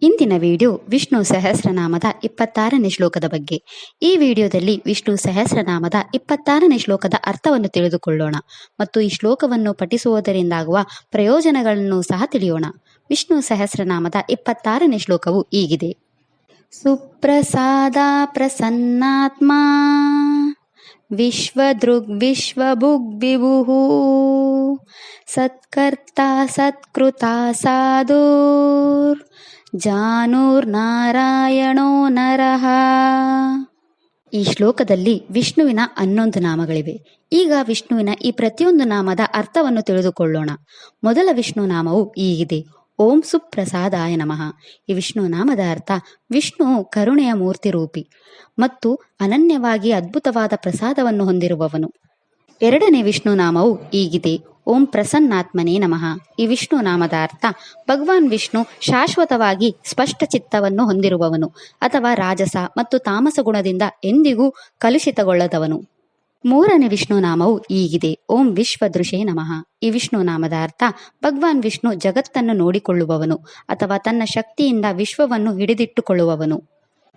ಇಂದಿನ ವಿಡಿಯೋ ವಿಷ್ಣು ಸಹಸ್ರನಾಮದ 26ನೇ ಶ್ಲೋಕದ ಬಗ್ಗೆ. ಈ ವಿಡಿಯೋದಲ್ಲಿ ವಿಷ್ಣು ಸಹಸ್ರನಾಮದ 26ನೇ ಶ್ಲೋಕದ ಅರ್ಥವನ್ನು ತಿಳಿದುಕೊಳ್ಳೋಣ ಮತ್ತು ಈ ಶ್ಲೋಕವನ್ನು ಪಠಿಸುವುದರಿಂದಾಗುವ ಪ್ರಯೋಜನಗಳನ್ನು ಸಹ ತಿಳಿಯೋಣ. ವಿಷ್ಣು ಸಹಸ್ರನಾಮದ 26ನೇ ಶ್ಲೋಕವು ಹೀಗಿದೆ. ಸುಪ್ರಸಾದ ಪ್ರಸನ್ನಾತ್ಮ ವಿಶ್ವದೃಗ್ ವಿಶ್ವಭುಗ್ ವಿಭುಃ ಸತ್ಕರ್ತ ಸತ್ಕೃತ ಸಾಧುರ್ ಜಾನುರ್ನಾರಾಯಣೋ ನರಃ. ಈ ಶ್ಲೋಕದಲ್ಲಿ ವಿಷ್ಣುವಿನ 11 ನಾಮಗಳಿವೆ. ಈಗ ವಿಷ್ಣುವಿನ ಈ ಪ್ರತಿಯೊಂದು ನಾಮದ ಅರ್ಥವನ್ನು ತಿಳಿದುಕೊಳ್ಳೋಣ. ಮೊದಲ ವಿಷ್ಣು ನಾಮವು ಹೀಗಿದೆ. ಓಂ ಸುಪ್ರಸಾದಾಯ ನಮಃ. ಈ ವಿಷ್ಣು ನಾಮದ ಅರ್ಥ ವಿಷ್ಣು ಕರುಣೆಯ ಮೂರ್ತಿ ರೂಪಿ ಮತ್ತು ಅನನ್ಯವಾಗಿ ಅದ್ಭುತವಾದ ಪ್ರಸಾದವನ್ನು ಹೊಂದಿರುವವನು. ಎರಡನೇ ವಿಷ್ಣು ನಾಮವು ಹೀಗಿದೆ. ಓಂ ಪ್ರಸನ್ನಾತ್ಮನೇ ನಮಃ. ಈ ವಿಷ್ಣು ನಾಮದ ಅರ್ಥ ಭಗವಾನ್ ವಿಷ್ಣು ಶಾಶ್ವತವಾಗಿ ಸ್ಪಷ್ಟ ಚಿತ್ತವನ್ನು ಹೊಂದಿರುವವನು ಅಥವಾ ರಾಜಸ ಮತ್ತು ತಾಮಸ ಗುಣದಿಂದ ಎಂದಿಗೂ ಕಲುಷಿತಗೊಳ್ಳದವನು. ಮೂರನೇ ವಿಷ್ಣು ನಾಮವು ಹೀಗಿದೆ. ಓಂ ವಿಶ್ವದೃಶೇ ನಮಃ. ಈ ವಿಷ್ಣು ನಾಮದ ಅರ್ಥ ಭಗವಾನ್ ವಿಷ್ಣು ಜಗತ್ತನ್ನು ನೋಡಿಕೊಳ್ಳುವವನು ಅಥವಾ ತನ್ನ ಶಕ್ತಿಯಿಂದ ವಿಶ್ವವನ್ನು ಹಿಡಿದಿಟ್ಟುಕೊಳ್ಳುವವನು.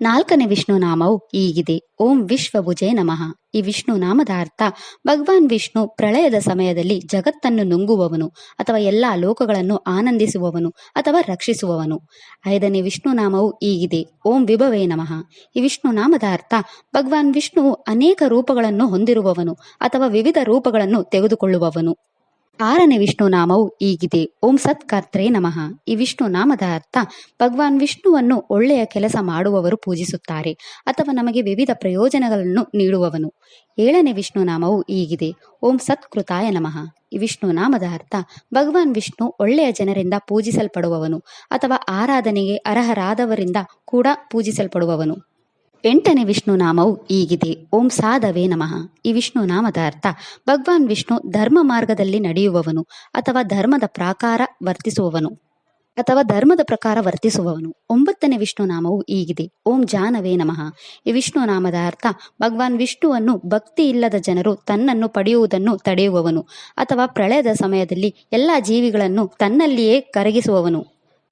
ನಾಲ್ಕನೇ ವಿಷ್ಣು ನಾಮವು ಹೀಗಿದೆ. ಓಂ ವಿಶ್ವಭುಜೇ ನಮಃ. ಈ ವಿಷ್ಣು ನಾಮದ ಅರ್ಥ ಭಗವಾನ್ ವಿಷ್ಣು ಪ್ರಳಯದ ಸಮಯದಲ್ಲಿ ಜಗತ್ತನ್ನು ನುಂಗುವವನು ಅಥವಾ ಎಲ್ಲಾ ಲೋಕಗಳನ್ನು ಆನಂದಿಸುವವನು ಅಥವಾ ರಕ್ಷಿಸುವವನು. ಐದನೇ ವಿಷ್ಣು ನಾಮವು ಹೀಗಿದೆ. ಓಂ ವಿಭವೇ ನಮಃ. ಈ ವಿಷ್ಣು ನಾಮದ ಅರ್ಥ ಭಗವಾನ್ ವಿಷ್ಣು ಅನೇಕ ರೂಪಗಳನ್ನು ಹೊಂದಿರುವವನು ಅಥವಾ ವಿವಿಧ ರೂಪಗಳನ್ನು ತೆಗೆದುಕೊಳ್ಳುವವನು. ಆರನೇ ವಿಷ್ಣು ನಾಮವು ಹೀಗಿದೆ. ಓಂ ಸತ್ಕರ್ತ್ರೇ ನಮಃ. ಈ ವಿಷ್ಣು ನಾಮದ ಅರ್ಥ ಭಗವಾನ್ ವಿಷ್ಣುವನ್ನು ಒಳ್ಳೆಯ ಕೆಲಸ ಮಾಡುವವರು ಪೂಜಿಸುತ್ತಾರೆ ಅಥವಾ ನಮಗೆ ವಿವಿಧ ಪ್ರಯೋಜನಗಳನ್ನು ನೀಡುವವನು. ಏಳನೇ ವಿಷ್ಣು ನಾಮವು ಹೀಗಿದೆ. ಓಂ ಸತ್ಕೃತಾಯ ನಮಃ. ಈ ವಿಷ್ಣು ನಾಮದ ಅರ್ಥ ಭಗವಾನ್ ವಿಷ್ಣು ಒಳ್ಳೆಯ ಜನರಿಂದ ಪೂಜಿಸಲ್ಪಡುವವನು ಅಥವಾ ಆರಾಧನೆಗೆ ಅರ್ಹರಾದವರಿಂದ ಕೂಡ ಪೂಜಿಸಲ್ಪಡುವವನು. ಎಂಟನೇ ವಿಷ್ಣು ನಾಮವು ಹೀಗಿದೆ. ಓಂ ಸಾಧವೇ ನಮಃ. ಈ ವಿಷ್ಣು ನಾಮದ ಅರ್ಥ ಭಗವಾನ್ ವಿಷ್ಣು ಧರ್ಮ ಮಾರ್ಗದಲ್ಲಿ ನಡೆಯುವವನು ಅಥವಾ ಧರ್ಮದ ಪ್ರಕಾರ ವರ್ತಿಸುವವನು. ಒಂಬತ್ತನೇ ವಿಷ್ಣು ನಾಮವು ಹೀಗಿದೆ. ಓಂ ಜಾನವೇ ನಮಃ. ಈ ವಿಷ್ಣು ನಾಮದ ಅರ್ಥ ಭಗವಾನ್ ವಿಷ್ಣುವನ್ನು ಭಕ್ತಿ ಇಲ್ಲದ ಜನರು ತನ್ನನ್ನು ಪಡೆಯುವುದನ್ನು ತಡೆಯುವವನು ಅಥವಾ ಪ್ರಳಯದ ಸಮಯದಲ್ಲಿ ಎಲ್ಲ ಜೀವಿಗಳನ್ನು ತನ್ನಲ್ಲಿಯೇ ಕರಗಿಸುವವನು.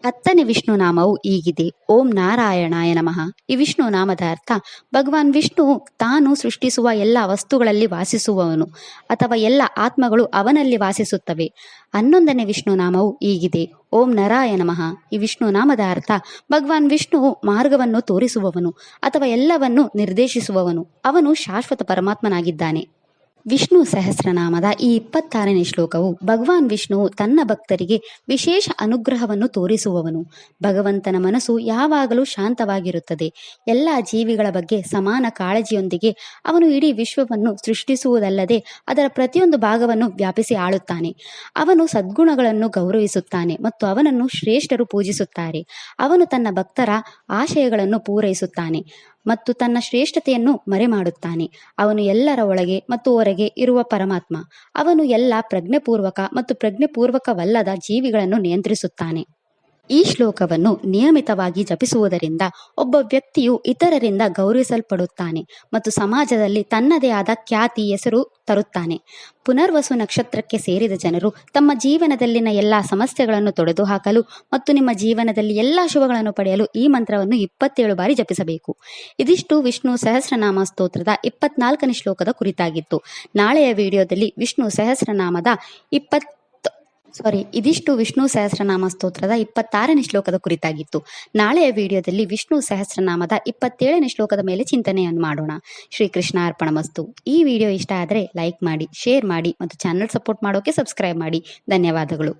ಹತ್ತನೇ ವಿಷ್ಣು ನಾಮವು ಹೀಗಿದೆ. ಓಂ ನಾರಾಯಣಾಯ ನಮಃ. ಈ ವಿಷ್ಣು ನಾಮದ ಅರ್ಥ ಭಗವಾನ್ ವಿಷ್ಣು ತಾನು ಸೃಷ್ಟಿಸುವ ಎಲ್ಲ ವಸ್ತುಗಳಲ್ಲಿ ವಾಸಿಸುವವನು ಅಥವಾ ಎಲ್ಲ ಆತ್ಮಗಳು ಅವನಲ್ಲಿ ವಾಸಿಸುತ್ತವೆ. 11ನೇ ವಿಷ್ಣು ನಾಮವು ಹೀಗಿದೆ. ಓಂ ನರಾಯ ನಮಃ. ಈ ವಿಷ್ಣು ನಾಮದ ಅರ್ಥ ಭಗವಾನ್ ವಿಷ್ಣು ಮಾರ್ಗವನ್ನು ತೋರಿಸುವವನು ಅಥವಾ ಎಲ್ಲವನ್ನು ನಿರ್ದೇಶಿಸುವವನು. ಅವನು ಶಾಶ್ವತ ಪರಮಾತ್ಮನಾಗಿದ್ದಾನೆ. ವಿಷ್ಣು ಸಹಸ್ರನಾಮದ ಈ 26ನೇ ಶ್ಲೋಕವು ಭಗವಾನ್ ವಿಷ್ಣುವು ತನ್ನ ಭಕ್ತರಿಗೆ ವಿಶೇಷ ಅನುಗ್ರಹವನ್ನು ತೋರಿಸುವವನು. ಭಗವಂತನ ಮನಸ್ಸು ಯಾವಾಗಲೂ ಶಾಂತವಾಗಿರುತ್ತದೆ. ಎಲ್ಲ ಜೀವಿಗಳ ಬಗ್ಗೆ ಸಮಾನ ಕಾಳಜಿಯೊಂದಿಗೆ ಅವನು ಇಡೀ ವಿಶ್ವವನ್ನು ಸೃಷ್ಟಿಸುವುದಲ್ಲದೆ ಅದರ ಪ್ರತಿಯೊಂದು ಭಾಗವನ್ನು ವ್ಯಾಪಿಸಿ ಆಳುತ್ತಾನೆ. ಅವನು ಸದ್ಗುಣಗಳನ್ನು ಗೌರವಿಸುತ್ತಾನೆ ಮತ್ತು ಅವನನ್ನು ಶ್ರೇಷ್ಠರು ಪೂಜಿಸುತ್ತಾರೆ. ಅವನು ತನ್ನ ಭಕ್ತರ ಆಶಯಗಳನ್ನು ಪೂರೈಸುತ್ತಾನೆ ಮತ್ತು ತನ್ನ ಶ್ರೇಷ್ಠತೆಯನ್ನು ಮರೆಮಾಡುತ್ತಾನೆ. ಅವನು ಎಲ್ಲರ ಒಳಗೆ ಮತ್ತು ಹೊರಗೆ ಇರುವ ಪರಮಾತ್ಮ. ಅವನು ಎಲ್ಲ ಪ್ರಜ್ಞೆಪೂರ್ವಕ ಮತ್ತು ಪ್ರಜ್ಞೆಪೂರ್ವಕವಲ್ಲದ ಜೀವಿಗಳನ್ನು ನಿಯಂತ್ರಿಸುತ್ತಾನೆ. ಈ ಶ್ಲೋಕವನ್ನು ನಿಯಮಿತವಾಗಿ ಜಪಿಸುವುದರಿಂದ ಒಬ್ಬ ವ್ಯಕ್ತಿಯು ಇತರರಿಂದ ಗೌರವಿಸಲ್ಪಡುತ್ತಾನೆ ಮತ್ತು ಸಮಾಜದಲ್ಲಿ ತನ್ನದೇ ಆದ ಖ್ಯಾತಿ ಹೆಸರು ತರುತ್ತಾನೆ. ಪುನರ್ವಸು ನಕ್ಷತ್ರಕ್ಕೆ ಸೇರಿದ ಜನರು ತಮ್ಮ ಜೀವನದಲ್ಲಿನ ಎಲ್ಲ ಸಮಸ್ಯೆಗಳನ್ನು ತೊಡೆದುಹಾಕಲು ಮತ್ತು ನಿಮ್ಮ ಜೀವನದಲ್ಲಿ ಎಲ್ಲ ಶುಭಗಳನ್ನು ಪಡೆಯಲು ಈ ಮಂತ್ರವನ್ನು 27 ಬಾರಿ ಜಪಿಸಬೇಕು. ಇದಿಷ್ಟು ವಿಷ್ಣು ಸಹಸ್ರನಾಮ ಸ್ತೋತ್ರದ 24ನೇ ಶ್ಲೋಕದ ಕುರಿತಾಗಿತ್ತು. ನಾಳೆಯ ವಿಡಿಯೋದಲ್ಲಿ ಇದಿಷ್ಟು ವಿಷ್ಣು ಸಹಸ್ರನಾಮ ಸ್ತೋತ್ರದ 26ನೇ ಶ್ಲೋಕದ ಕುರಿತಾಗಿತ್ತು. ನಾಳೆಯ ವಿಡಿಯೋದಲ್ಲಿ ವಿಷ್ಣು ಸಹಸ್ರನಾಮದ 27ನೇ ಶ್ಲೋಕದ ಮೇಲೆ ಚಿಂತನೆಯನ್ನು ಮಾಡೋಣ. ಶ್ರೀಕೃಷ್ಣ ಅರ್ಪಣಮಸ್ತು. ಈ ವಿಡಿಯೋ ಇಷ್ಟ ಆದರೆ ಲೈಕ್ ಮಾಡಿ, ಶೇರ್ ಮಾಡಿ ಮತ್ತು ಚಾನಲ್ ಸಪೋರ್ಟ್ ಮಾಡೋಕೆ ಸಬ್ಸ್ಕ್ರೈಬ್ ಮಾಡಿ. ಧನ್ಯವಾದಗಳು.